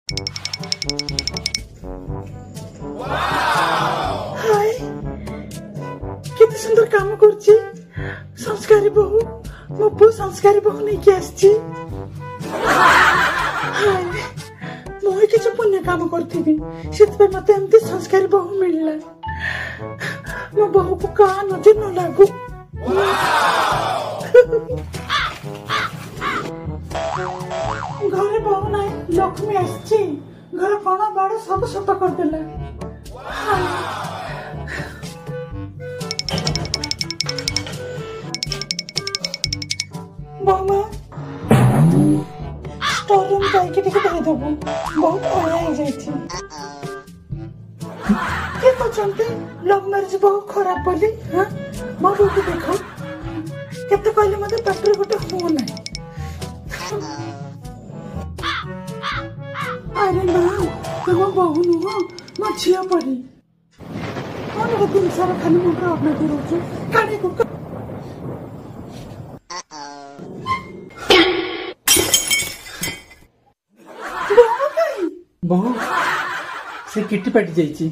हाय केते सुंदर काम करछि संस्कारी बहु मो बो संस्कारी बहु नहीं के आछि हाय मोहि किछ पुण्य काम करथिबी सेतबे मते एमती संस्कारी बहु मिलला मो बहु को का नजर न लागू घरे बहु नाई लक्ष्मी आछि घर कोना बाड़ सब सफा कर देला बहुमा स्टोर रूम जाइके टिके दे देबो बहुत खराब हो जाइछि के कहते लव मैरिज बहुत खराब बोली हां मो को देखो केते कहले मते पेपर गोटे हो ना अरे ना तुम बहु नुह मो झिया पड़ी कौन को दिन सारा खाली मुंडा अपना करो काने को बहु से किटी पाटी जाइछि